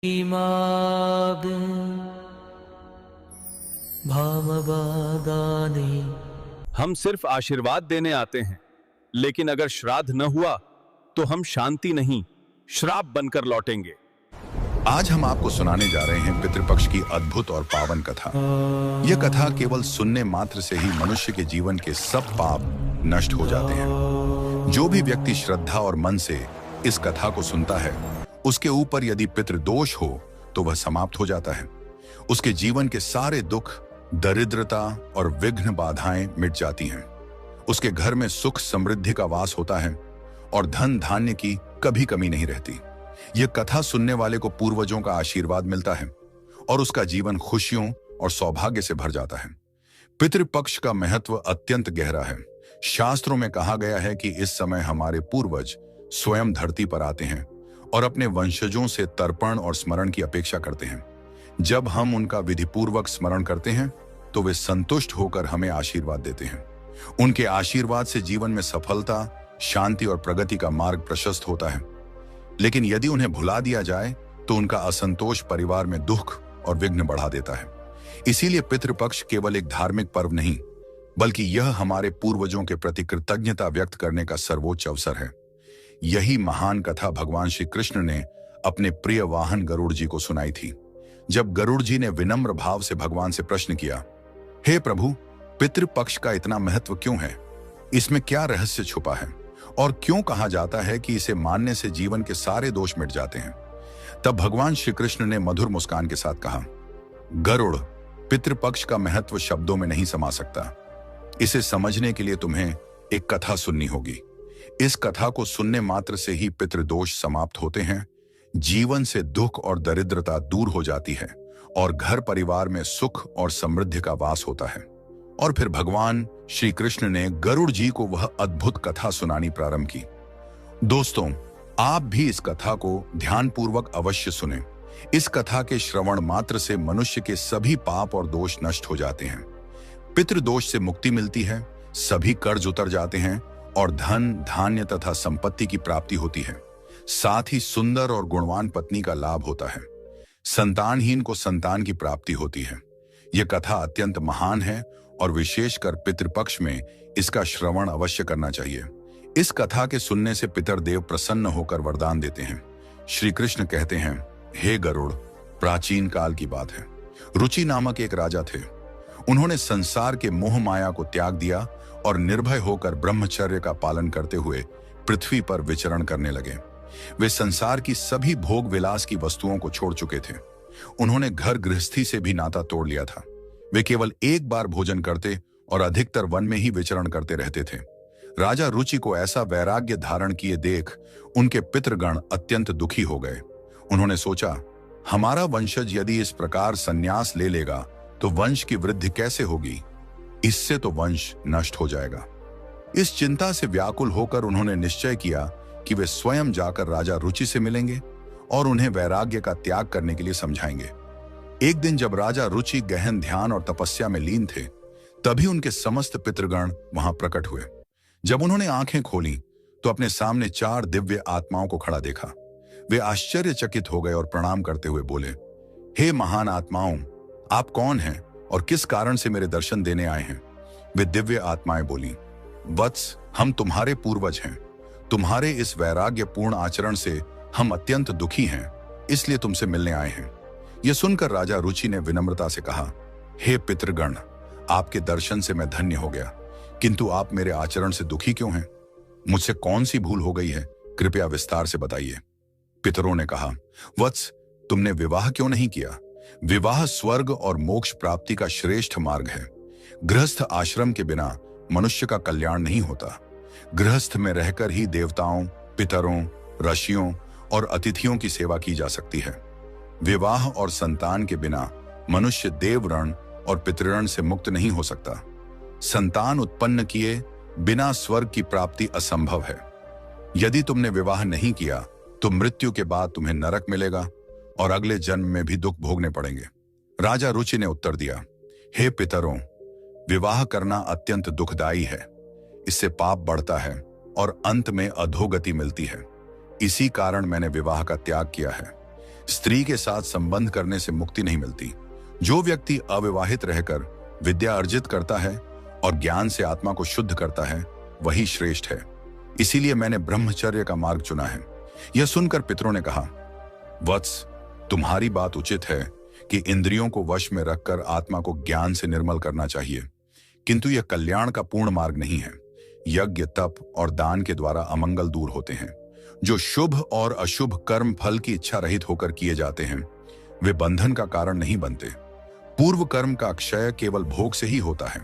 माग भामबादाने। हम सिर्फ आशीर्वाद देने आते हैं, लेकिन अगर श्राद्ध न हुआ तो हम शांति नहीं, श्राप बनकर लौटेंगे। आज हम आपको सुनाने जा रहे हैं पितृपक्ष की अद्भुत और पावन कथा। यह कथा केवल सुनने मात्र से ही मनुष्य के जीवन के सब पाप नष्ट हो जाते हैं। जो भी व्यक्ति श्रद्धा और मन से इस कथा को सुनता है, उसके ऊपर यदि पितृदोष हो तो वह समाप्त हो जाता है। उसके जीवन के सारे दुख, दरिद्रता और विघ्न बाधाएं मिट जाती हैं। उसके घर में सुख समृद्धि का वास होता है और धन धान्य की कभी कमी नहीं रहती। यह कथा सुनने वाले को पूर्वजों का आशीर्वाद मिलता है और उसका जीवन खुशियों और सौभाग्य से भर जाता है। पितृपक्ष का महत्व अत्यंत गहरा है। शास्त्रों में कहा गया है कि इस समय हमारे पूर्वज स्वयं धरती पर आते हैं और अपने वंशजों से तर्पण और स्मरण की अपेक्षा करते हैं। जब हम उनका विधिपूर्वक स्मरण करते हैं तो वे संतुष्ट होकर हमें आशीर्वाद देते हैं। उनके आशीर्वाद से जीवन में सफलता, शांति और प्रगति का मार्ग प्रशस्त होता है। लेकिन यदि उन्हें भुला दिया जाए तो उनका असंतोष परिवार में दुख और विघ्न बढ़ा देता है। इसीलिए पितृपक्ष केवल एक धार्मिक पर्व नहीं, बल्कि यह हमारे पूर्वजों के प्रति कृतज्ञता व्यक्त करने का सर्वोच्च अवसर है। यही महान कथा भगवान श्री कृष्ण ने अपने प्रिय वाहन गरुड़ जी को सुनाई थी। जब गरुड़ जी ने विनम्र भाव से भगवान से प्रश्न किया, हे प्रभु, पितृपक्ष का इतना महत्व क्यों है? इसमें क्या रहस्य छुपा है और क्यों कहा जाता है कि इसे मानने से जीवन के सारे दोष मिट जाते हैं? तब भगवान श्री कृष्ण ने मधुर मुस्कान के साथ कहा, गरुड़, पितृपक्ष का महत्व शब्दों में नहीं समा सकता। इसे समझने के लिए तुम्हें एक कथा सुननी होगी। इस कथा को सुनने मात्र से ही पितृदोष समाप्त होते हैं, जीवन से दुख और दरिद्रता दूर हो जाती है और घर परिवार में सुख और समृद्धि का वास होता है। और फिर भगवान श्री कृष्ण ने गरुड़ जी को वह अद्भुत कथा सुनानी प्रारंभ की। दोस्तों, आप भी इस कथा को ध्यानपूर्वक अवश्य सुनें। इस कथा के श्रवण मात्र से मनुष्य के सभी पाप और दोष नष्ट हो जाते हैं। पितृदोष से मुक्ति मिलती है, सभी कर्ज उतर जाते हैं और धन, धान्य तथा संपत्ति की प्राप्ति होती है। साथ ही सुंदर और गुणवान पत्नी का लाभ होता है। संतानहीन को संतान की प्राप्ति होती है। यह कथा अत्यंत महान है और विशेषकर पितृपक्ष में इसका श्रवण अवश्य करना चाहिए। इस कथा के सुनने से पितरदेव प्रसन्न होकर वरदान देते हैं। श्री कृष्ण कहते हैं, हे गरुड़, प्राचीन काल की बात है। रुचि नामक एक राजा थे। उन्होंने संसार के मोह माया को त्याग दिया और निर्भय होकर ब्रह्मचर्य का पालन करते हुए पृथ्वी पर विचरण करने लगे। वे संसार की सभी भोग विलास की वस्तुओं को छोड़ चुके थे। उन्होंने घर गृहस्थी से भी नाता तोड़ लिया था। वे केवल एक बार भोजन करते और अधिकतर वन में ही विचरण करते रहते थे। राजा रुचि को ऐसा वैराग्य धारण किए देख उनके पितृगण अत्यंत दुखी हो गए। उन्होंने सोचा, हमारा वंशज यदि इस प्रकार संन्यास ले लेगा तो वंश की वृद्धि कैसे होगी? इससे तो वंश नष्ट हो जाएगा। इस चिंता से व्याकुल होकर उन्होंने निश्चय किया कि वे स्वयं जाकर राजा रुचि से मिलेंगे और उन्हें वैराग्य का त्याग करने के लिए समझाएंगे। एक दिन जब राजा रुचि गहन ध्यान और तपस्या में लीन थे, तभी उनके समस्त पितृगण वहां प्रकट हुए। जब उन्होंने आंखें खोली तो अपने सामने 4 दिव्य आत्माओं को खड़ा देखा। वे आश्चर्यचकित हो गए और प्रणाम करते हुए बोले, हे महान आत्माओं, आप कौन हैं और किस कारण से मेरे दर्शन देने आए हैं? वे दिव्य आत्माएं बोली, वत्स, हम तुम्हारे पूर्वज हैं। तुम्हारे इस वैराग्यपूर्ण आचरण से हम अत्यंत दुखी हैं, इसलिए तुमसे मिलने आए हैं। यह सुनकर राजा रुचि ने विनम्रता से कहा, हे पितृगण, आपके दर्शन से मैं धन्य हो गया, किंतु आप मेरे आचरण से दुखी क्यों हैं? मुझसे कौन सी भूल हो गई है? कृपया विस्तार से बताइए। पितरों ने कहा, वत्स, तुमने विवाह क्यों नहीं किया? विवाह स्वर्ग और मोक्ष प्राप्ति का श्रेष्ठ मार्ग है। गृहस्थ आश्रम के बिना मनुष्य का कल्याण नहीं होता। गृहस्थ में रहकर ही देवताओं, पितरों, ऋषियों और अतिथियों की सेवा की जा सकती है। विवाह और संतान के बिना मनुष्य देवऋण और पितृऋण से मुक्त नहीं हो सकता। संतान उत्पन्न किए बिना स्वर्ग की प्राप्ति असंभव है। यदि तुमने विवाह नहीं किया तो मृत्यु के बाद तुम्हें नरक मिलेगा और अगले जन्म में भी दुख भोगने पड़ेंगे। राजा रुचि ने उत्तर दिया, हे पितरों, विवाह करना अत्यंत दुखदायी है। इससे पाप बढ़ता है और अंत में अधोगति मिलती है। इसी कारण मैंने विवाह का त्याग किया है। स्त्री के साथ संबंध करने से मुक्ति नहीं मिलती। जो व्यक्ति अविवाहित रहकर विद्या अर्जित करता है और ज्ञान से आत्मा को शुद्ध करता है, वही श्रेष्ठ है। इसीलिए मैंने ब्रह्मचर्य का मार्ग चुना है। यह सुनकर पितरों ने कहा, वत्स, तुम्हारी बात उचित है कि इंद्रियों को वश में रखकर आत्मा को ज्ञान से निर्मल करना चाहिए, किंतु यह कल्याण का पूर्ण मार्ग नहीं है। यज्ञ, तप और दान के द्वारा अमंगल दूर होते हैं। जो शुभ और अशुभ कर्म फल की इच्छा रहित होकर किए जाते हैं, वे बंधन का कारण नहीं बनते। पूर्व कर्म का क्षय केवल भोग से ही होता है।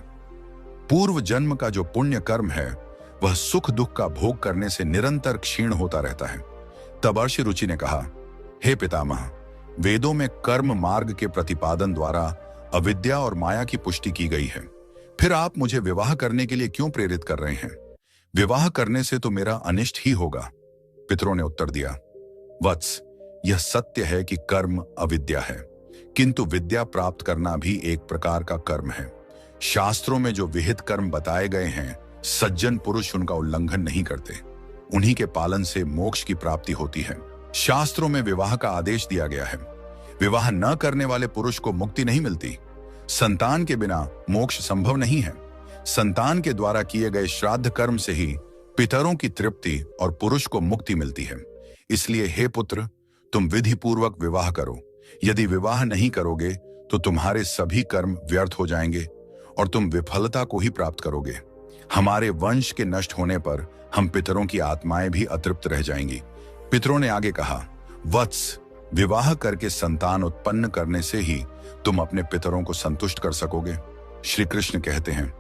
पूर्व जन्म का जो पुण्य कर्म है, वह सुख दुख का भोग करने से निरंतर क्षीण होता रहता है। तब अर्षि रुचि ने कहा, हे पितामह, वेदों में कर्म मार्ग के प्रतिपादन द्वारा अविद्या और माया की पुष्टि की गई है। फिर आप मुझे विवाह करने के लिए क्यों प्रेरित कर रहे हैं? विवाह करने से तो मेरा अनिष्ट ही होगा। पितरों ने उत्तर दिया, वत्स, यह सत्य है कि कर्म अविद्या है, किंतु विद्या प्राप्त करना भी एक प्रकार का कर्म है। शास्त्रों में जो विहित कर्म बताए गए हैं, सज्जन पुरुष उनका उल्लंघन नहीं करते। उन्हीं के पालन से मोक्ष की प्राप्ति होती है। शास्त्रों में विवाह का आदेश दिया गया है। विवाह न करने वाले पुरुष को मुक्ति नहीं मिलती। संतान के बिना मोक्ष संभव नहीं है। संतान के द्वारा किए गए श्राद्ध कर्म से ही पितरों की तृप्ति और पुरुष को मुक्ति मिलती है। इसलिए हे पुत्र, तुम विधि पूर्वक विवाह करो। यदि विवाह नहीं करोगे तो तुम्हारे सभी कर्म व्यर्थ हो जाएंगे और तुम विफलता को ही प्राप्त करोगे। हमारे वंश के नष्ट होने पर हम पितरों की आत्माएं भी अतृप्त रह जाएंगी। पितरों ने आगे कहा, वत्स, विवाह करके संतान उत्पन्न करने से ही तुम अपने पितरों को संतुष्ट कर सकोगे। श्री कृष्ण कहते हैं,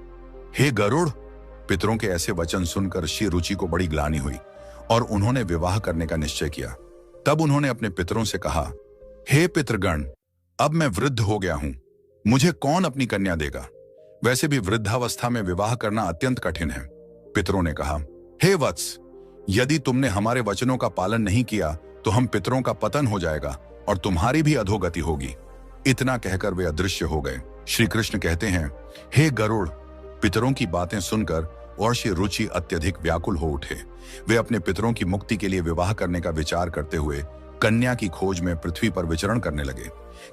हे गरुड़। पितरों के ऐसे वचन सुनकर श्री रुचि को बड़ी ग्लानि हुई और उन्होंने विवाह करने का निश्चय किया। तब उन्होंने अपने पितरों से कहा, हे पितृगण, अब मैं वृद्ध हो गया हूं, मुझे कौन अपनी कन्या देगा? वैसे भी वृद्धावस्था में विवाह करना अत्यंत कठिन है। पितरों ने कहा, हे वत्स, यदि तुमने हमारे वचनों का पालन नहीं किया तो हम पितरों का पतन हो जाएगा और तुम्हारी भी अधोगति होगी। इतना कहकर वे अदृश्य हो गए। श्री कृष्ण कहते हैं, हे गरुड़। पितरों की बातें सुनकर और श्री रुचि अत्यधिक व्याकुल हो उठे। वे अपने पितरों की मुक्ति के लिए विवाह करने का विचार करते हुए कन्या की खोज में पृथ्वी पर विचरण करने लगे,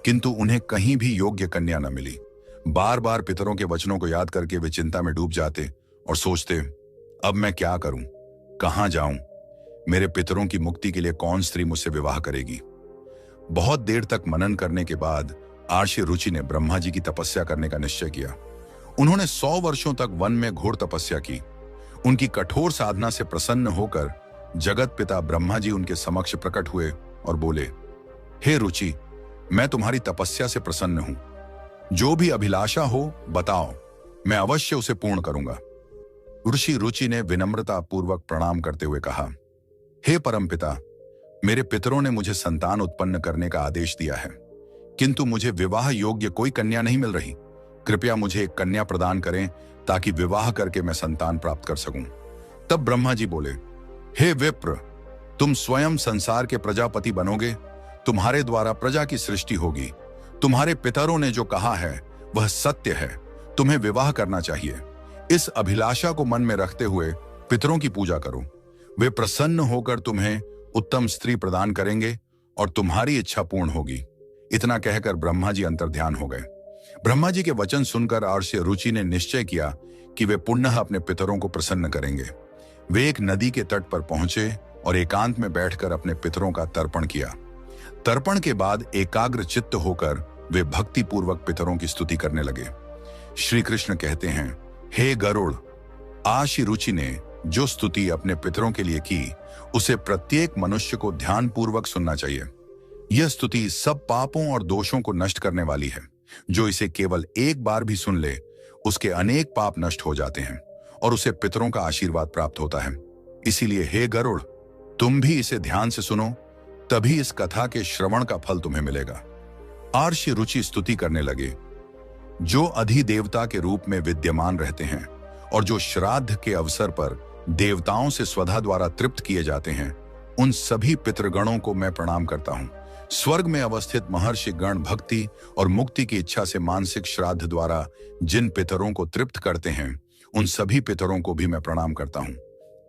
किंतु उन्हें कहीं भी योग्य कन्या न मिली। बार बार पितरों के वचनों को याद करके वे चिंता में डूब जाते और सोचते, अब मैं क्या करूं, कहां जाऊं? मेरे पितरों की मुक्ति के लिए कौन स्त्री मुझसे विवाह करेगी? बहुत देर तक मनन करने के बाद आर्षि रुचि ने ब्रह्मा जी की तपस्या करने का निश्चय किया। उन्होंने 100 वर्षों तक वन में घोर तपस्या की। उनकी कठोर साधना से प्रसन्न होकर जगत पिता ब्रह्मा जी उनके समक्ष प्रकट हुए और बोले, हे रुचि, मैं तुम्हारी तपस्या से प्रसन्न हूं। जो भी अभिलाषा हो बताओ, मैं अवश्य उसे पूर्ण करूंगा। ऋषि रुचि ने विनम्रता पूर्वक प्रणाम करते हुए कहा, हे परमपिता, मेरे पितरों ने मुझे संतान उत्पन्न करने का आदेश दिया है, किंतु मुझे विवाह योग्य कोई कन्या नहीं मिल रही। कृपया मुझे एक कन्या प्रदान करें ताकि विवाह करके मैं संतान प्राप्त कर सकूं। तब ब्रह्मा जी बोले, हे विप्र, तुम स्वयं संसार के प्रजापति बनोगे। तुम्हारे द्वारा प्रजा की सृष्टि होगी। तुम्हारे पितरों ने जो कहा है वह सत्य है। तुम्हें विवाह करना चाहिए। इस अभिलाषा को मन में रखते हुए पितरों की पूजा करो। वे प्रसन्न होकर तुम्हें उत्तम स्त्री प्रदान करेंगे और तुम्हारी इच्छा पूर्ण होगी। इतना कहकर ब्रह्मा जी अंतर्ध्यान हो गए। ब्रह्मा जी के वचन सुनकर आर्षि रुचि ने निश्चय किया कि वे पुनः अपने पितरों को प्रसन्न करेंगे। वे एक नदी के तट पर पहुंचे और एकांत में बैठकर अपने पितरों का तर्पण किया। तर्पण के बाद एकाग्र चित्त होकर वे भक्ति पूर्वक पितरों की स्तुति करने लगे। श्री कृष्ण कहते हैं, हे गरुड़, आर्षि रुचि ने जो स्तुति अपने पितरों के लिए की, उसे प्रत्येक मनुष्य को ध्यान पूर्वक सुनना चाहिए। यह स्तुति सब पापों और दोषों को नष्ट करने वाली है। जो इसे केवल एक बार भी सुन ले, उसके अनेक पाप नष्ट हो जाते हैं और उसे पितरों का आशीर्वाद प्राप्त होता है। इसीलिए हे गरुड़, तुम भी इसे ध्यान से सुनो, तभी इस कथा के श्रवण का फल तुम्हें मिलेगा। आर्षि रुचि स्तुति करने लगे। जो अधिदेवता के रूप में विद्यमान रहते हैं और जो श्राद्ध के अवसर पर देवताओं से स्वधा द्वारा तृप्त किए जाते हैं, उन सभी पितृगणों को मैं प्रणाम करता हूं। स्वर्ग में अवस्थित महर्षि गण भक्ति और मुक्ति की इच्छा से मानसिक श्राद्ध द्वारा जिन पितरों को तृप्त करते हैं, उन सभी पितरों को भी मैं प्रणाम करता हूं।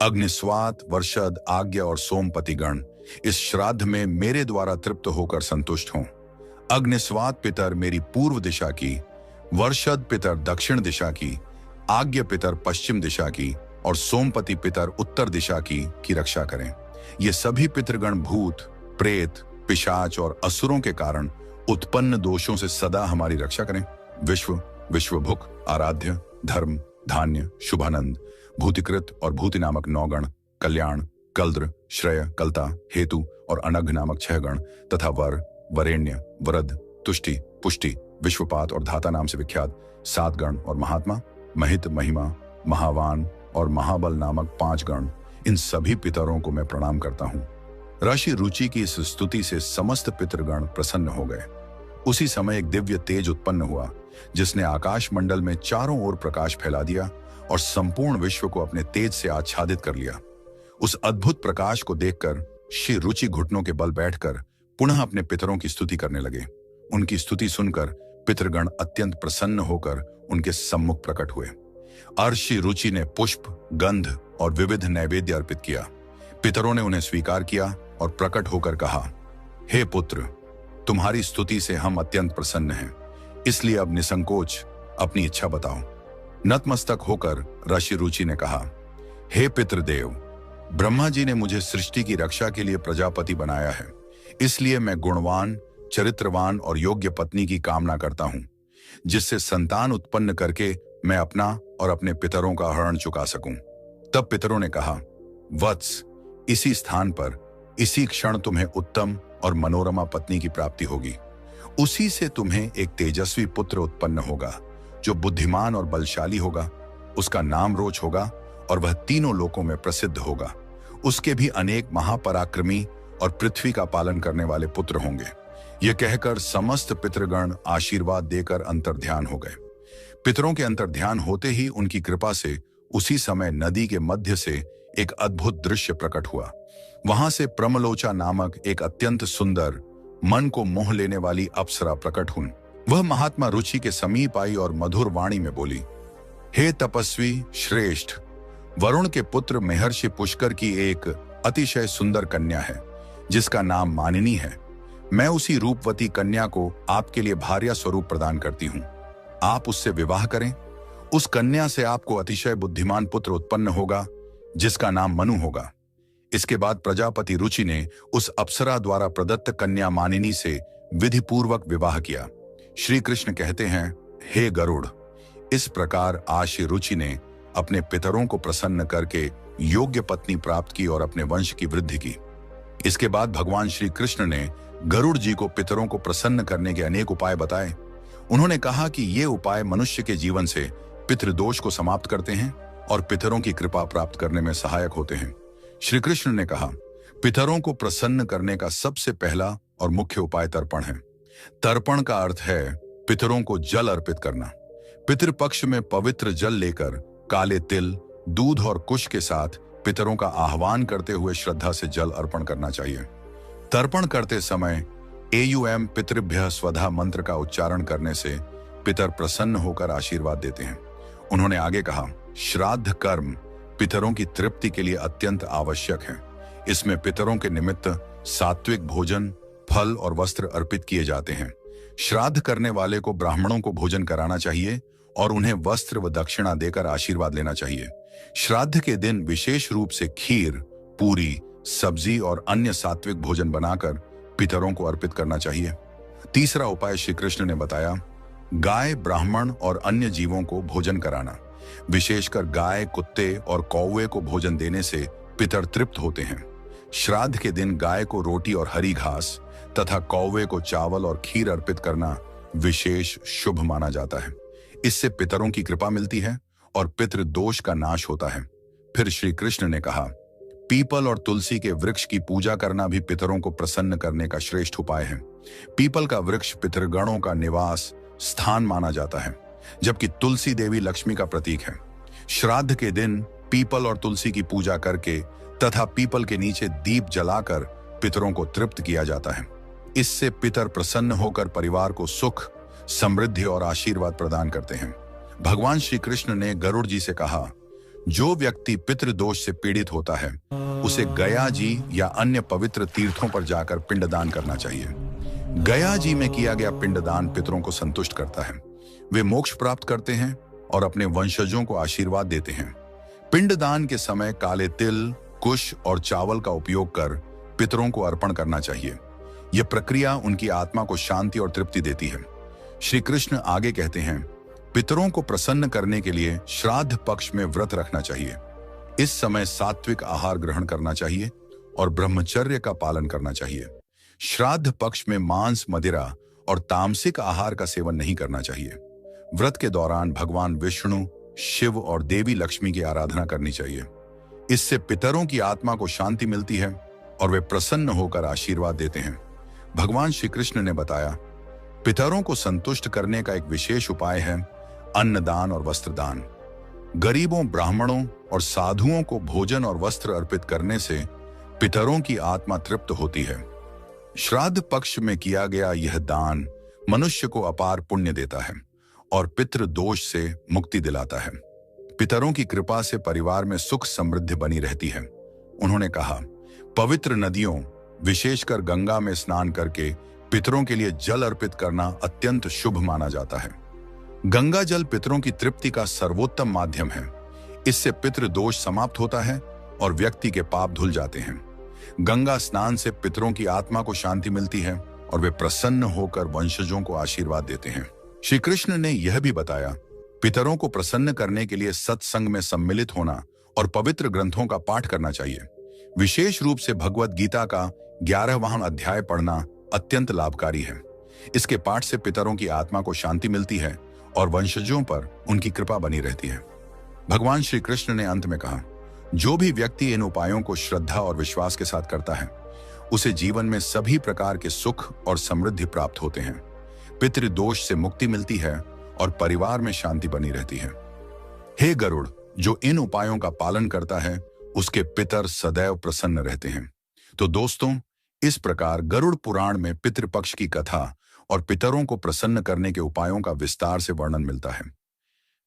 अग्निस्वात, वर्षद, आज्ञा और सोमपति गण, इस श्राद्ध में मेरे द्वारा तृप्त होकर संतुष्ट हों। अग्निस्वात पितर मेरी पूर्व दिशा की, वर्षद पितर दक्षिण दिशा की, आज्ञ पितर पश्चिम दिशा की और सोमपति पितर उत्तर दिशा की रक्षा करें। ये सभी पितृगण भूत, प्रेत, पिशाच और असुरों के कारण उत्पन्न दोषों से सदा हमारी रक्षा करें। विश्व, विश्वभुक, आराध्य, धर्म, धान्य, शुभानंद, भूतिकृत और भूति नामक 9 गण, कल्याण, कल्द्र, श्रेय, कलता, हेतु और अनघ नामक 6 गण तथा वर, वरेण्य, वरद, तुष्टि, पुष्टि, विश्वपात और धाता नाम से विख्यात 7 गण और महात्मा, महित, महिमा, महावान और महाबल नामक 5 गण, इन सभी पितरों को मैं प्रणाम करता हूं। ऋषि रुचि की इस स्तुति से समस्त पितृगण प्रसन्न हो गए। उसी समय एक दिव्य तेज उत्पन्न हुआ जिसने आकाश मंडल में चारों ओर प्रकाश फैला दिया और संपूर्ण विश्व को अपने तेज से आच्छादित कर लिया। उस अद्भुत प्रकाश को देखकर श्री रुचि घुटनों के बल बैठकर पुनः अपने पितरों की स्तुति करने लगे। उनकी स्तुति सुनकर पितृगण अत्यंत प्रसन्न होकर उनके सम्मुख प्रकट हुए। अर्षि रुचि ने पुष्प, गंध और विविध नैवेद्य अर्पित किया। पितरों ने उन्हें स्वीकार किया और प्रकट होकर कहा, हे पुत्र, तुम्हारी स्तुति से हम अत्यंत प्रसन्न हैं, इसलिए अब निसंकोच अपनी इच्छा बताओ। नतमस्तक होकर ऋषि रुचि ने कहा, हे पितृदेव, ब्रह्मा जी ने मुझे सृष्टि की रक्षा के लिए प्रजापति बनाया है, इसलिए मैं गुणवान, चरित्रवान और योग्य पत्नी की कामना करता हूं, जिससे संतान उत्पन्न करके मैं अपना और अपने पितरों का हरण चुका सकूं। तब पितरों ने कहा, वत्स, इसी स्थान पर इसी क्षण तुम्हें उत्तम और मनोरमा पत्नी की प्राप्ति होगी। उसी से तुम्हें एक तेजस्वी पुत्र उत्पन्न होगा जो बुद्धिमान और बलशाली होगा। उसका नाम रोच होगा और वह तीनों लोकों में प्रसिद्ध होगा। उसके भी अनेक महापराक्रमी और पृथ्वी का पालन करने वाले पुत्र होंगे। यह कहकर समस्त पितृगण आशीर्वाद देकर अंतर्ध्यान हो गए। पितरों के अंतर्ध्यान होते ही उनकी कृपा से उसी समय नदी के मध्य से एक अद्भुत दृश्य प्रकट हुआ। वहां से प्रमलोचा नामक एक अत्यंत सुंदर, मन को मोह लेने वाली अप्सरा प्रकट हुई। वह महात्मा रुचि के समीप आई और मधुर वाणी में बोली, हे तपस्वी श्रेष्ठ, वरुण के पुत्र महर्षि पुष्कर की एक अतिशय सुंदर कन्या है जिसका नाम मानिनी है। मैं उसी रूपवती कन्या को आपके लिए भार्या स्वरूप प्रदान करती हूं। आप उससे विवाह करें। उस कन्या से आपको अतिशय बुद्धिमान पुत्र उत्पन्न होगा जिसका नाम मनु होगा। इसके बाद प्रजापति रुचि ने उस अप्सरा द्वारा प्रदत्त कन्या मानिनी से विधि पूर्वक विवाह किया। श्री कृष्ण कहते हैं, हे गरुड़, इस प्रकार आशी रुचि ने अपने पितरों को प्रसन्न करके योग्य पत्नी प्राप्त की और अपने वंश की वृद्धि की। इसके बाद भगवान श्री कृष्ण ने गरुड़ जी को पितरों को प्रसन्न करने के अनेक उपाय बताए। उन्होंने कहा कि ये उपाय मनुष्य के जीवन से पितृदोष को समाप्त करते हैं और पितरों की कृपा प्राप्त करने में सहायक होते हैं। श्री कृष्ण ने कहा, पितरों को प्रसन्न करने का सबसे पहला और मुख्य उपाय तर्पण है। तर्पण का अर्थ है पितरों को जल अर्पित करना। पितृपक्ष में पवित्र जल लेकर काले तिल, दूध और कुश के साथ पितरों का आह्वान करते हुए श्रद्धा से जल अर्पण करना चाहिए। तर्पण करते समय एयुएम पितृभ्यः स्वधा मंत्र का उच्चारण करने से पितर प्रसन्न होकर आशीर्वाद देते हैं। उन्होंने आगे कहा, श्राद्ध कर्म पितरों की तृप्ति के लिए अत्यंत आवश्यक है। इसमें पितरों के निमित्त सात्विक भोजन, फल और वस्त्र अर्पित किए जाते हैं। श्राद्ध करने वाले को ब्राह्मणों को भोजन कराना चाहिए और उन्हें वस्त्र व दक्षिणा देकर आशीर्वाद लेना चाहिए। श्राद्ध के दिन विशेष रूप से खीर, पूरी, सब्जी और अन्य सात्विक भोजन बनाकर पितरों को अर्पित करना चाहिए। तीसरा उपाय श्री कृष्ण ने बताया, गाय, ब्राह्मण और अन्य जीवों को भोजन कराना। विशेषकर गाय, कुत्ते और कौवे को भोजन देने से पितर तृप्त होते हैं। श्राद्ध के दिन गाय को रोटी और हरी घास तथा कौवे को चावल और खीर अर्पित करना विशेष शुभ माना जाता है। इससे पितरों की कृपा मिलती है और पितृ दोष का नाश होता है। फिर श्री कृष्ण ने कहा, पीपल और तुलसी के वृक्ष की पूजा करना भी पितरों को प्रसन्न करने का श्रेष्ठ उपाय है। पीपल का वृक्ष पितृगणों का निवास स्थान माना जाता है, जबकि तुलसी देवी लक्ष्मी का प्रतीक है। श्राद्ध के दिन पीपल और तुलसी की पूजा करके तथा पीपल के नीचे दीप जलाकर पितरों को तृप्त किया जाता है। इससे पितर प्रसन्न होकर परिवार को सुख, समृद्धि और आशीर्वाद प्रदान करते हैं। भगवान श्री कृष्ण ने गरुड़ जी से कहा, जो व्यक्ति पितृदोष से पीड़ित होता है उसे गया जी या अन्य पवित्र तीर्थों पर जाकर पिंडदान करना चाहिए। गया जी में किया गया पिंडदान पितरों को संतुष्ट करता है, वे मोक्ष प्राप्त करते हैं और अपने वंशजों को आशीर्वाद देते हैं। पिंडदान के समय काले तिल, कुश और चावल का उपयोग कर पितरों को अर्पण करना चाहिए। यह प्रक्रिया उनकी आत्मा को शांति और तृप्ति देती है। श्री कृष्ण आगे कहते हैं, पितरों को प्रसन्न करने के लिए श्राद्ध पक्ष में व्रत रखना चाहिए। इस समय सात्विक आहार ग्रहण करना चाहिए और ब्रह्मचर्य का पालन करना चाहिए। श्राद्ध पक्ष में मांस, मदिरा और तामसिक आहार का सेवन नहीं करना चाहिए। व्रत के दौरान भगवान विष्णु, शिव और देवी लक्ष्मी की आराधना करनी चाहिए। इससे पितरों की आत्मा को शांति मिलती है और वे प्रसन्न होकर आशीर्वाद देते हैं। भगवान श्री कृष्ण ने बताया, पितरों को संतुष्ट करने का एक विशेष उपाय है अन्नदान और वस्त्रदान। गरीबों, ब्राह्मणों और साधुओं को भोजन और वस्त्र अर्पित करने से पितरों की आत्मा तृप्त होती है। श्राद्ध पक्ष में किया गया यह दान मनुष्य को अपार पुण्य देता है और पितृ दोष से मुक्ति दिलाता है। पितरों की कृपा से परिवार में सुख समृद्धि बनी रहती है। उन्होंने कहा, पवित्र नदियों, विशेषकर गंगा में स्नान करके पितरों के लिए जल अर्पित करना अत्यंत शुभ माना जाता है। गंगा जल पितरों की तृप्ति का सर्वोत्तम माध्यम है। इससे पितृ दोष समाप्त होता है और व्यक्ति के पाप धुल जाते हैं। गंगा स्नान से पितरों की आत्मा को शांति मिलती है और वे प्रसन्न होकर वंशजों को आशीर्वाद देते हैं। श्री कृष्ण ने यह भी बताया, पितरों को प्रसन्न करने के लिए सत्संग में सम्मिलित होना और पवित्र ग्रंथों का पाठ करना चाहिए। विशेष रूप से भगवत गीता का 11वां अध्याय पढ़ना अत्यंत लाभकारी है। इसके पाठ से पितरों की आत्मा को शांति मिलती है और वंशजों पर उनकी कृपा बनी रहती है। भगवान श्री कृष्ण ने अंत में कहा, जो भी व्यक्ति इन उपायों को श्रद्धा और विश्वास के साथ करता है उसे जीवन में सभी प्रकार के सुख और समृद्धि प्राप्त होते हैं। पितृदोष से मुक्ति मिलती है और परिवार में शांति बनी रहती है। हे गरुड़, जो इन उपायों का पालन करता है उसके पितर सदैव प्रसन्न रहते हैं। तो दोस्तों, इस प्रकार गरुड़ पुराण में पितृपक्ष की कथा और पितरों को प्रसन्न करने के उपायों का विस्तार से वर्णन मिलता है।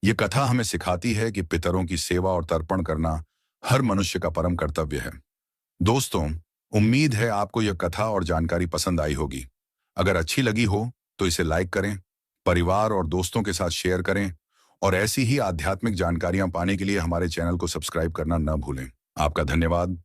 यह कथा हमें सिखाती है कि पितरों की सेवा और तर्पण करना हर मनुष्य का परम कर्तव्य है। दोस्तों, उम्मीद है आपको यह कथा और जानकारी पसंद आई होगी। अगर अच्छी लगी हो तो इसे लाइक करें, परिवार और दोस्तों के साथ शेयर करें और ऐसी ही आध्यात्मिक जानकारियां पाने के लिए हमारे चैनल को सब्सक्राइब करना न भूलें। आपका धन्यवाद।